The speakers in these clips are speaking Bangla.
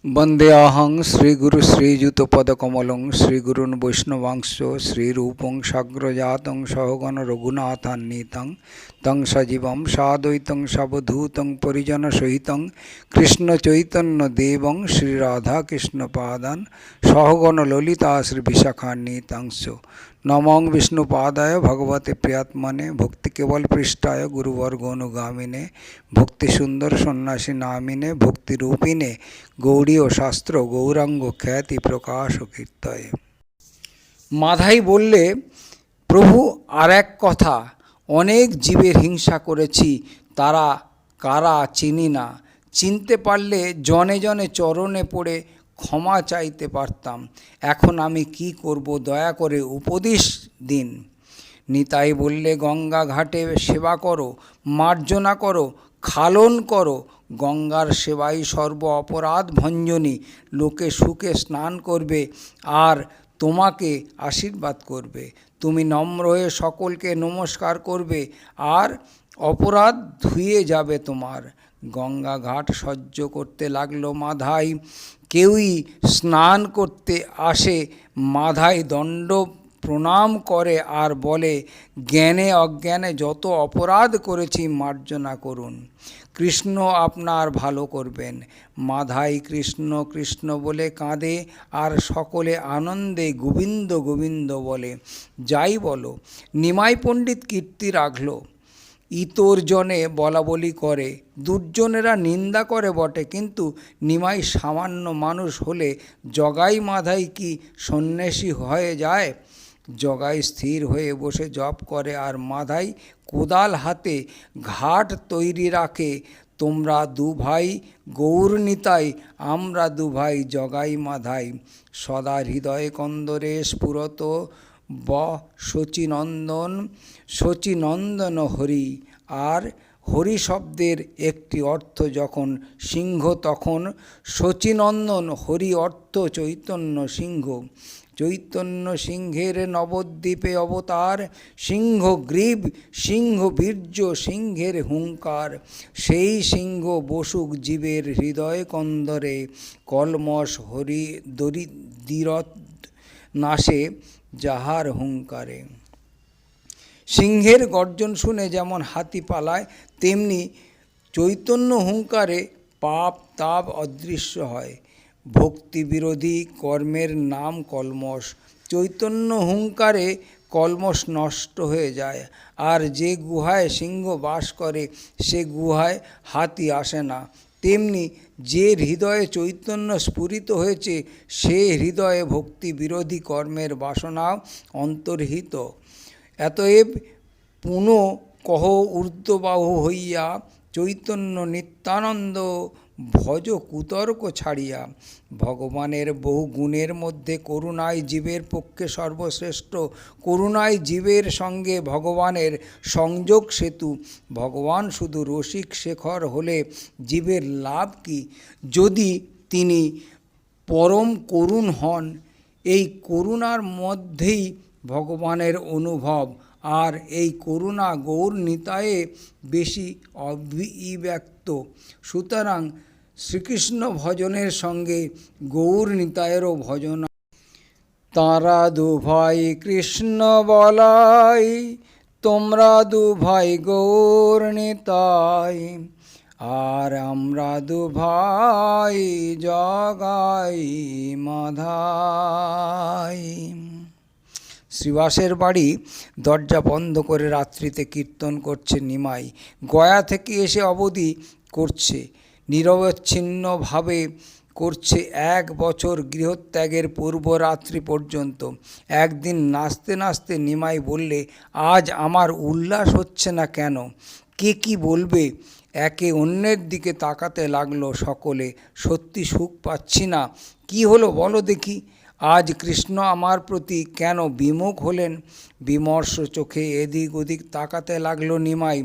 वंदेऽहं श्रीगुरु श्रीयुतपदकमलं श्रीगुरून् वैष्णवांश्च श्रीरूपं साग्रजातं सहगण रघुनाथान्वितं तं सजीवं साद्वैतं सावधूतं परिजनसहितं कृष्णचैतन्यदेवं श्रीराधाकृष्णपादान् सहगण ललिता श्रीविशाखान्वितांश्च नमो विष्णुपादाय भगवते प्रियात्मने भक्ति केवल पृष्ठाय गुरुवर्गोनुगामिने भक्ति सुंदर सन्यासी नामिने भक्ति रूपिणे गौड़ी ও শাস্ত্র গৌরাঙ্গ খ্যাতি প্রকাশ কীর্তয়ে। মাধাই বললে, প্রভু আর এক কথা, অনেক জীবের হিংসা করেছি, তারা কারা চিনি না, চিনতে পারলে জনে জনে চরণে পড়ে ক্ষমা চাইতে পারতাম। এখন আমি কি করব, দয়া করে উপদেশ দিন। নিতাই বললে, গঙ্গা ঘাটে সেবা করো, মার্জনা করো, খালন করো। গঙ্গার সেবাই সর্ব অপরাধ ভঞ্জনী। লোকে সুখে স্নান করবে আর তোমাকে আশীর্বাদ করবে। তুমি নম্র হয়ে সকলকে নমস্কার করবে আর অপরাধ ধুয়ে যাবে তোমার। গঙ্গা ঘাট সহ্য করতে লাগলো মাধাই। কেউই স্নান করতে আসে, মাধাই দণ্ড প্রণাম করে আর বলে, জ্ঞানে অজ্ঞানে যত অপরাধ করেছি মার্জনা করুন, কৃষ্ণ আপনার ভালো করবেন। মাধাই কৃষ্ণ কৃষ্ণ বলে কাঁদে আর সকলে আনন্দে গোবিন্দ গোবিন্দ বলে। যাই বলো, নিমাই পণ্ডিত কীর্তি রাখল। ইতর জনে বলা বলি করে, দুর্জনেরা নিন্দা করে বটে, কিন্তু নিমাই সামান্য মানুষ হলে জগাই মাধাই কি সন্ন্যাসী হয়ে যায়? জগাই স্থির হয়ে বসে জপ করে আর মাধাই কোদাল হাতে ঘাট তৈরি রাখে। তোমরা দু ভাই গৌর নিতাই, আমরা দু ভাই জগাই মাধাই। সদা হৃদয়ে কন্দরে স্ফুরত ব শচীনন্দন, শচীনন্দন হরি। আর হরি শব্দের একটি অর্থ যখন সিংহ, তখন শচীনন্দন হরি অর্থ চৈতন্য সিংহ। চৈতন্য সিংহের নবদ্বীপে অবতার, সিংহ গ্রীব, সিংহ বীর্য, সিংহের হুঙ্কার। সেই সিংহ বসুক জীবের হৃদয় কন্দরে, কলমশ হরি দরিদ্রত নাশে যাহার হুঙ্কারে। সিংহের গর্জন শুনে যেমন হাতি পালায়, তেমনি চৈতন্য হুঙ্কারে পাপ তাপ অদৃশ্য হয়। ভক্তি বিরোধী কর্মের নাম কলমশ। চৈতন্য হুঙ্কারে কলমশ নষ্ট হয়ে যায়। আর যে গুহায় সিংহ বাস করে সে গুহায় হাতি আসে না। তেমনি যে হৃদয়ে চৈতন্য স্ফুরিত হয়েছে সে হৃদয়ে ভক্তি বিরোধী কর্মের বাসনা অন্তর্হিত। এতএব পুনঃ কহ ঊর্ধ্ববাহু হইয়া, চৈতন্য নিত্যানন্দ ভজ কুতর্ক ছাড়িয়া। ভগবানের বহু গুণের মধ্যে করুণাই জীবের পক্ষে সর্বশ্রেষ্ঠ। করুণাই জীবের সঙ্গে ভগবানের সংযোগ সেতু। ভগবান শুধু রসিক শেখর হলে জীবের লাভ কি, যদি তিনি পরম করুণ হন? এই করুণার মধ্যেই ভগবানের অনুভব, আর এই করুণা গৌর নিতায়ে বেশি অভিব্যক্ত। সুতরাং শ্রীকৃষ্ণ ভজনের সঙ্গে গৌর নিতায়েরও ভজন। তাঁরা দু ভাই কৃষ্ণ বলাই, তোমরা দু ভাই গৌর নিতাই, আর আমরা দু ভাই জগাই মাধাই। শ্রীবাসের বাড়ি দরজা বন্ধ করে রাত্রিতে কীর্তন করছে নিমাই। গয়া থেকে এসে অবধি করছে, নিরবচ্ছিন্নভাবে করছে 1 বছর, গৃহত্যাগের পূর্ব রাত্রি পর্যন্ত। একদিন নাচতে নাচতে নিমাই বললে, আজ আমার উল্লাস হচ্ছে না কেন? কে কি বলবে? একে অন্যের দিকে তাকাতে লাগলো সকলে। সত্যি সুখ পাচ্ছি না। কি হলো বলো দেখি? আজ কৃষ্ণ আমার প্রতি কেন বিমুখ হলেন? বিমর্ষ চোখে এদিক ওদিক তাকাতে লাগলো নিমাই।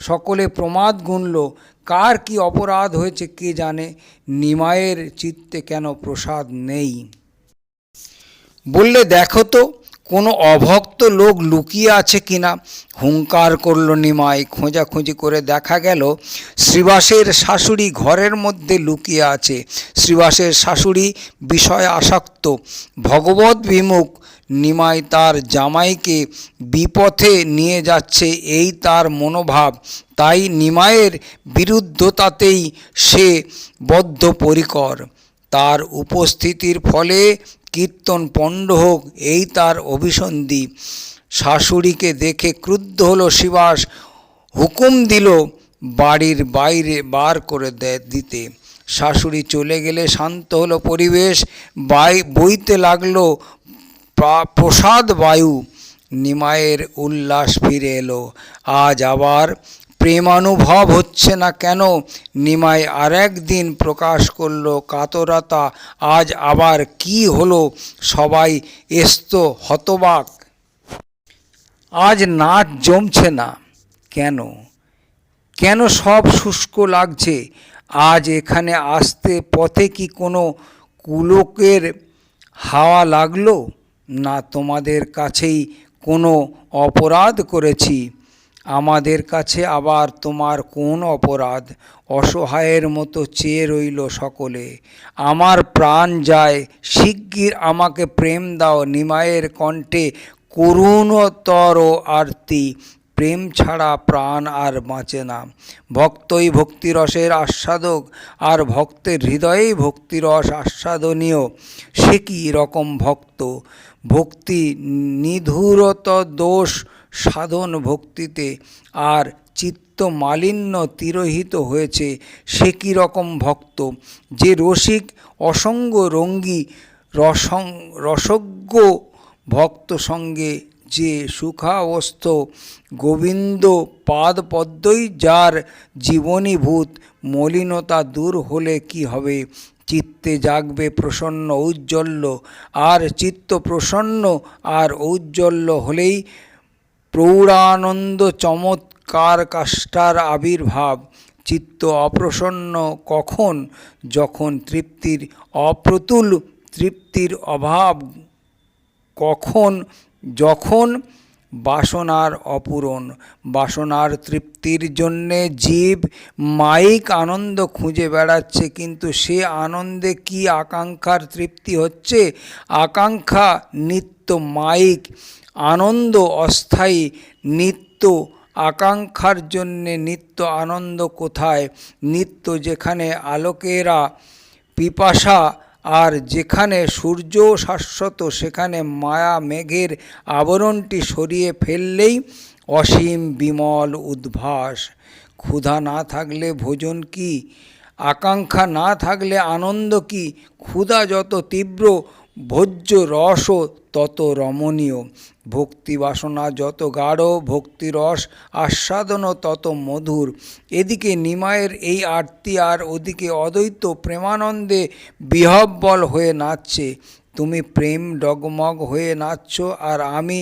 সকলে প্রমাদ গুনল। কার কি অপরাধ হয়েছে কে জানে? নিমাইয়ের চিত্তে কেন প্রসাদ নেই? বললে, দেখো তো কোনো অভক্ত লোক লুকিয়ে আছে কিনা হুঙ্কার করল নিমাই। খোঁজাখুঁজি করে দেখা গেল শ্রীবাসের শাশুড়ি ঘরের মধ্যে লুকিয়ে আছে। শ্রীবাসের শাশুড়ি বিষয় আসক্ত, ভগবত বিমুখ। নিমাই তার জামাইকে বিপথে নিয়ে যাচ্ছে এই তার মনোভাব। তাই নিমাইয়ের বিরুদ্ধতাতেই সে বদ্ধপরিকর। তার উপস্থিতির ফলে কীর্তন পণ্ড হোক এই তার অভিসন্ধি। শাশুড়িকে দেখে ক্রুদ্ধ হলো শ্রীবাস, হুকুম দিল বাড়ির বাইরে বার করে দিতে। শাশুড়ি চলে গেলে শান্ত হলো পরিবেশ, বইতে লাগলো প্রসাদ বায়ু। নিমাইয়ের উল্লাস ফিরে এলো। আজ আবার প্রেমানুভব হচ্ছে না কেন? নিমাই আরেক দিন প্রকাশ করল কাতরতা। আজ আবার কি হলো? সবাই এস্ত হতবাক। আজ নাচ জমছে না কেন? কেন সব শুষ্ক লাগছে? আজ এখানে আসতে পথে কি কোনো কুলোকের হাওয়া লাগলো? না তোমাদের কাছেই কোনো অপরাধ করেছি? আমাদের কাছে আবার তোমার কোন অপরাধ? অসহায়ের মতো চেয়ে রইল সকলে। আমার প্রাণ যায়, শিগগির আমাকে প্রেম দাও। নিমাইয়ের কণ্ঠে করুণতর আরতি। প্রেম ছাড়া প্রাণ আর বাঁচে না। ভক্তই ভক্তিরসের আস্বাদক, আর ভক্তের হৃদয়েই ভক্তিরস আস্বাদনীয়। সে কি রকম ভক্ত? ভক্তি নিধুরত দোষ সাধন ভক্তিতে, আর চিত্ত মালিন্য তিরোহিত হয়েছে। সে কি রকম ভক্ত? যে রসিক অসঙ্গ রঙ্গী রসজ্ঞ ভক্ত সঙ্গে যে সুখাবস্থ গোবিন্দ পাদপদ্মই যার জীবনীভূত। মলিনতা দূর হলে কি হবে? চিত্তে জাগবে প্রসন্ন ঔজ্জ্বল্য। আর চিত্ত প্রসন্ন আর ঔজ্জ্বল্য হলেই প্রৌঢ়ানন্দ চমৎকার কাষ্ঠার আবির্ভাব। চিত্ত অপ্রসন্ন কখন? যখন তৃপ্তির অপ্রতুল তৃপ্তির অভাব। কখন? যখন বাসনার অপূরণ। বাসনার তৃপ্তির জন্যে জীব মায়িক আনন্দ খুঁজে বেড়াচ্ছে, কিন্তু সে আনন্দে কি আকাঙ্ক্ষার তৃপ্তি হচ্ছে? আকাঙ্ক্ষা নিত্য মায়িক, আনন্দ অস্থায়ী। নিত্য আকাঙ্ক্ষার জন্যে নিত্য আনন্দ কোথায়? নিত্য যেখানে আলোকেরা পিপাসা, আর যেখানে সূর্য শাশ্বত, সেখানে মায়া মেঘের আবরণটি সরিয়ে ফেললেই অসীম বিমল উদ্ভাস। ক্ষুধা না থাকলে ভোজন কি? আকাঙ্ক্ষা না থাকলে আনন্দ কি? ক্ষুধা যত তীব্র, ভোজ্য রসও তত রমণীয়। ভক্তি বাসনা যত গাঢ়, ভক্তিরস আস্বাদনও তত মধুর। এদিকে নিমাইয়ের এই আরতি, আর ওদিকে অদ্বৈত প্রেমানন্দে বিহ্বল হয়ে নাচছে। তুমি প্রেম ডগমগ হয়ে নাচছ, আর আমি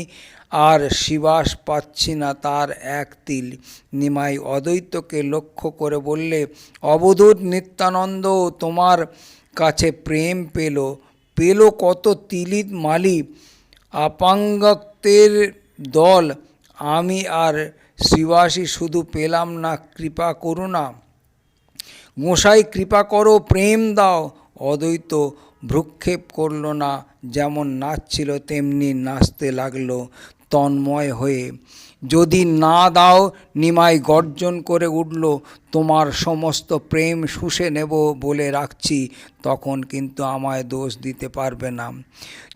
আর শ্রীবাস পাচ্ছি না তার এক তিল। নিমাই অদ্বৈতকে লক্ষ্য করে বললে, অবধূত নিত্যানন্দ তোমার কাছে প্রেম পেল কত তিলি মালি আপাঙ্গতের দল। আমি আর শ্রীবাসী শুধু পেলাম না কৃপা করুণা। গোসাই কৃপা করো, প্রেম দাও। অদ্বৈত ভ্রুক্ষেপ করল না, যেমন নাচছিল তেমনি নাচতে লাগলো তন্ময় হয়ে। যদি না দাও, নিমাই গর্জন করে উঠল, তোমার সমস্ত প্রেম শুষে নেব বলে রাখছি, তখন কিন্তু আমায় দোষ দিতে পারবে না।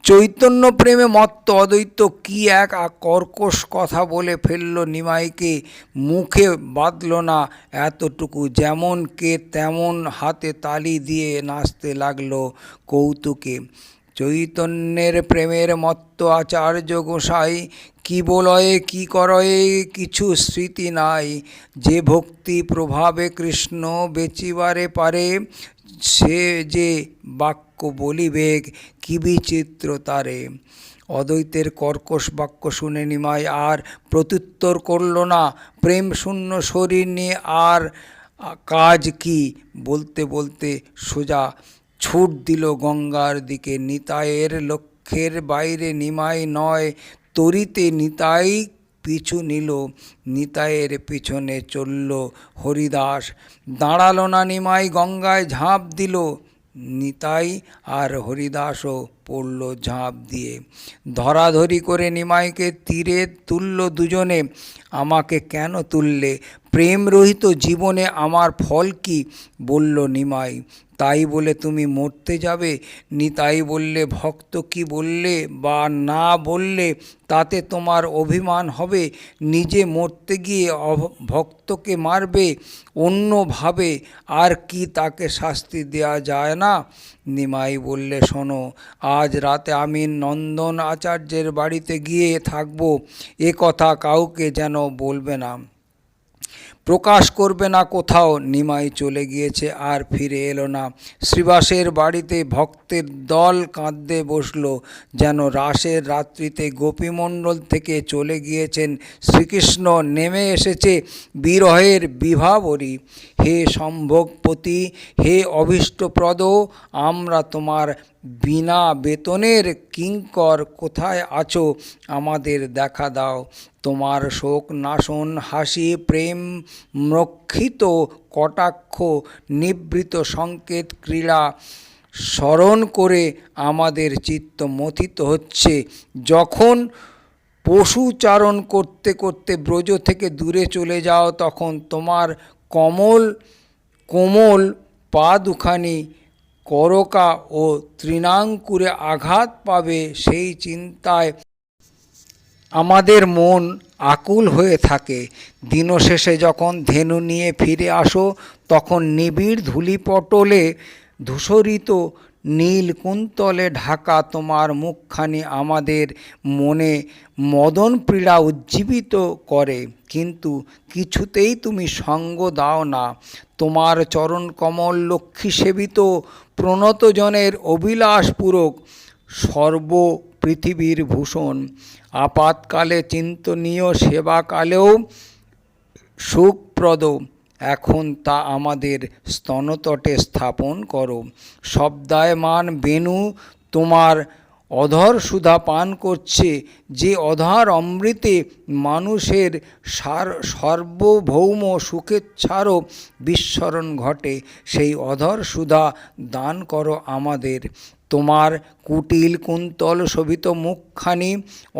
চৈতন্য প্রেমে মত্ত অদ্বৈত কি এক কর্কশ কথা বলে ফেলল নিমাইকে। মুখে বাঁধল না এতটুকু, যেমন কে তেমন হাতে তালি দিয়ে নাচতে লাগলো কৌতুকে। চৈতন্যের প্রেমের মত্ত আচার্য গোসাই, কি বলয়ে কি করয়ে কিছু স্মৃতি নাই। যে ভক্তি প্রভাবে কৃষ্ণ বেচিবারে পারে, সে যে বাক্য বলিবেগ কি বিচিত্র তারে। অদ্বৈতের কর্কশ বাক্য শুনে নিমাই আর প্রত্যুত্তর করল না। প্রেম শূন্য শরীর নিয়ে আর কাজ কি? বলতে বলতে সোজা ছুট দিল গঙ্গার দিকে। নিতাইয়ের লক্ষ্যে লক্ষ্যের বাইরে নিমাই নয় তরিতে নিতাই পিছু নিল। নিতাইয়ের পিছনে চলল হরিদাস। দাঁড়ালো না নিমাই, গঙ্গায় ঝাঁপ দিল। নিতাই আর হরিদাসও পড়ল ঝাঁপ দিয়ে। ধরাধরি করে নিমাইকে তীরে তুলল দুজনে। আমাকে কেন তুললে? প্রেম রহিত জীবনে আমার ফল কি? বলল নিমাই। তাই বলে তুমি মরতে যাবে? নিতাই বললে, ভক্ত কি বললে বা না বললে তাতে তোমার অভিমান হবে? নিজে মরতে গিয়ে ভক্তকে মারবে অন্যভাবে, আর কি তাকে শাস্তি দেওয়া যায় না? নিমাই বললে, শোনো, আজ রাতে আমি নন্দন আচার্যের বাড়িতে গিয়ে থাকব। এ কথা কাউকে যেন বলবে না, প্রকাশ করবে না কোথাও। নিমাই চলে গিয়েছে, আর ফিরে এলো না। শ্রীবাসের বাড়িতে ভক্তের দল কাঁদতে বসল, যেন রাসের রাত্রিতে গোপীমণ্ডল থেকে চলে গিয়েছেন শ্রীকৃষ্ণ, নেমে এসেছে বিরহের বিভাবরী। হে সম্ভোগপতি, হে অভীষ্টপ্রদ, আমরা তোমার বিনা বেতনের কিঙ্কর, কোথায় আছো? আমাদের দেখা দাও। তোমার শোক নাশন হাসি, প্রেম রক্ষিত কটাক্ষ, নিবৃত সংকেত ক্রীড়া স্মরণ করে আমাদের চিত্ত মথিত হচ্ছে। যখন পশুচারণ করতে করতে ব্রজ থেকে দূরে চলে যাও, তখন তোমার কোমল পা দুখানি করকা ও তৃণাঙ্কুরে আঘাত পাবে, সেই চিন্তায় আমাদের মন আকুল হয়ে থাকে। দিনশেষে যখন ধেনু নিয়ে ফিরে আসো, তখন নিবিড় ধূলিপটলে ধূসরিত নীল কুন্তলে ঢাকা তোমার মুখখানি আমাদের মনে মদন পীড়া উজ্জীবিত করে, কিন্তু কিছুতেই তুমি সঙ্গ দাও না। তোমার চরণকমল লক্ষ্মী সেবিত প্রণতজনের অভিলাষপূরক সর্ব পৃথিবীর ভূষণ। আপাতকালে চিন্তনীয়, সেবাকালেও সুখপ্রদ। এখন তা আমাদের স্তনতটে স্থাপন করো। শব্দায়মান বেণু তোমার অধর সুধা পান করছে। যে অধর অমৃতে মানুষের সার্বভৌম সুখেচ্ছারও বিস্মরণ ঘটে, সেই অধর সুধা দান করো আমাদের। তোমার কুটিল কুন্তল শোভিত মুখখানি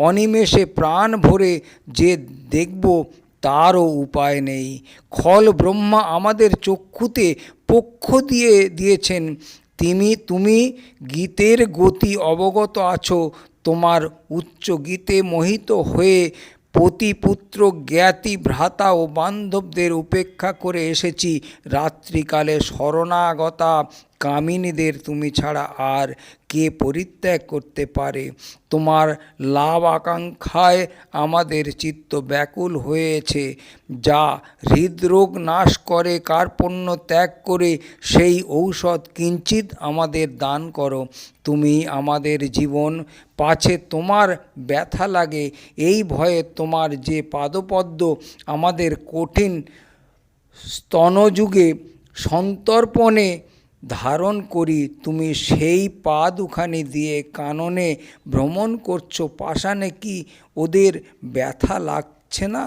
অনিমেষে প্রাণ ভরে যে দেখব, তারও উপায় নেই। খল ব্রহ্মা আমাদের চক্ষুতে পক্ষ দিয়েছেন। তুমি গীতের গতি অবগত আছো। তোমার উচ্চ গীতে মোহিত হয়ে পতিপুত্র জ্ঞাতি ভ্রাতা ও বান্ধবদের উপেক্ষা করে এসেছি। রাত্রিকালে শরণাগতা কামিনীদের তুমি ছাড়া আর কে পরিত্যাগ করতে পারে? তোমার লাভ আকাঙ্ক্ষায় আমাদের চিত্ত ব্যাকুল হয়েছে। যা হৃদরোগ নাশ করে, কার্পণ্য ত্যাগ করে সেই ঔষধ কিঞ্চিৎ আমাদের দান করো। তুমি আমাদের জীবন, পাছে তোমার ব্যথা লাগে, এই ভয়ে তোমার যে পাদপদ্ম আমাদের কঠিন স্তনযুগে সন্তর্পণে ধারণ করি, তুমি সেই পা দুখানি দিয়ে কাননে ভ্রমণ করছো। পাষাণে কি ওদের ব্যথা লাগছে না?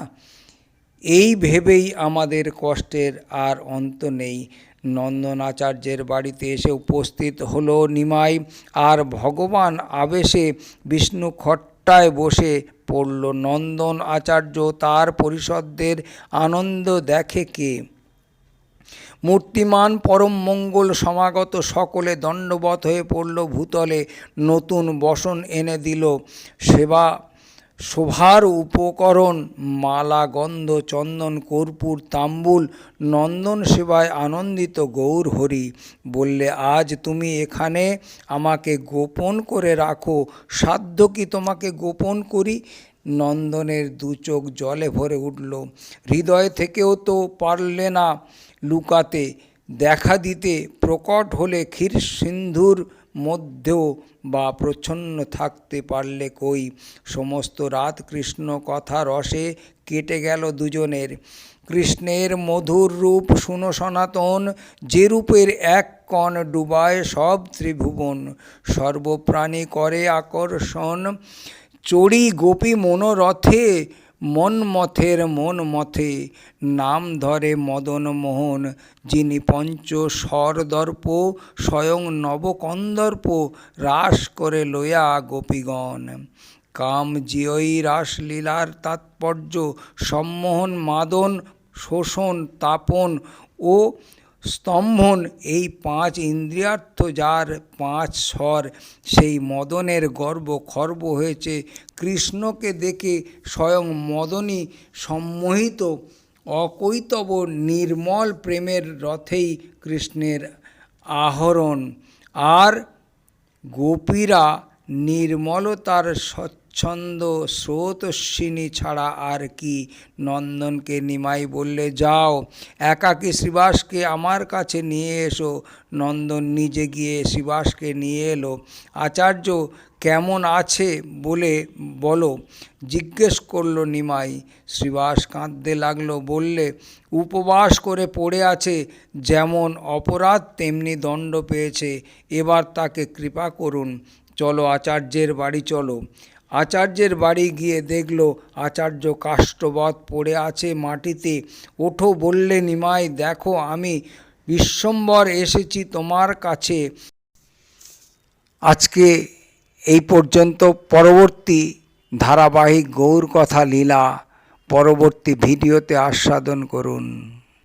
এই ভেবেই আমাদের কষ্টের আর অন্ত নেই। নন্দন আচার্যের বাড়িতে এসে উপস্থিত হলো নিমাই, আর ভগবান আবেশে বিষ্ণু খট্টায় বসে পড়ল। নন্দন আচার্য তার পরিষদদের আনন্দ দেখে কে? মূর্তিমান পরম মঙ্গল সমাগত সকলে দণ্ডবৎ হয়ে পড়ল ভূতলে। নতুন বসন এনে দিল শোভার উপকরণ, মালা গন্ধ চন্দন কর্পূর তাম্বুল। নন্দন সেবায় আনন্দিত গৌর হরি বললে, আজ তুমি এখানে আমাকে গোপন করে রাখো। সাধ্য কি তোমাকে গোপন করি? নন্দনের দু চোখ জলে ভরে উঠল। হৃদয় থেকেও তো পারলে না লুকাতে। দেখা দিতে প্রকট হলে ক্ষীর সিন্ধুর মধ্যেও বা প্রচ্ছন্ন থাকতে পারলে কই। সমস্ত রাত কৃষ্ণ কথা রসে কেটে গেল দুজনের। কৃষ্ণের মধুর রূপ শুনো সনাতন, যে রূপের এক কণ ডুবায় সব ত্রিভুবন। সর্বপ্রাণী করে আকর্ষণ, চড়ি গোপী মনোরথে, মন্মথের মন মথে। নাম ধরে মদন মোহন, যিনি পঞ্চ স্বরদর্প, স্বয়ং নবকন্দর্প রাস করে লইয়া গোপীগণ। কাম জিয়ই রাসলীলার তাৎপর্য, সম্মোহন মাদন শোষণ তাপন ও স্তম্ভন, এই পাঁচ ইন্দ্রিয়ার্থ যার পাঁচ স্বর, সেই মদনের গর্ব খর্ব হয়েছে কৃষ্ণকে দেখে। স্বয়ং মদনই সম্মোহিত, অকৈতব নির্মল প্রেমের রথেই কৃষ্ণের আহরণ। আর গোপীরা নির্মলতার স্বচ্ছন্দ স্রোতস্বিনী ছাড়া আর কি। নন্দনকে নিমাই বললে, যাও একাকী শ্রীবাসকে আমার কাছে নিয়ে এসো। নন্দন নিজে গিয়ে শ্রীবাসকে নিয়ে এলো। আচার্য কেমন আছে বলো জিজ্ঞেস করল নিমাই। শ্রীবাস কাঁদতে লাগলো, বললে, উপবাস করে পড়ে আছে, যেমন অপরাধ তেমনি দণ্ড পেয়েছে, এবার তাকে কৃপা করুন। চলো আচার্যের বাড়ি চলো। আচার্যের বাড়ি গিয়ে দেখল আচার্য কাষ্ঠবৎ পড়ে আছে মাটিতে। ওঠো বললে নিমাই, দেখো আমি বিশ্বম্বর এসেছি তোমার কাছে। আজকে এই পর্যন্ত। পরবর্তী ধারাবাহিক গৌর কথা লীলা পরবর্তী ভিডিওতে আস্বাদন করুন।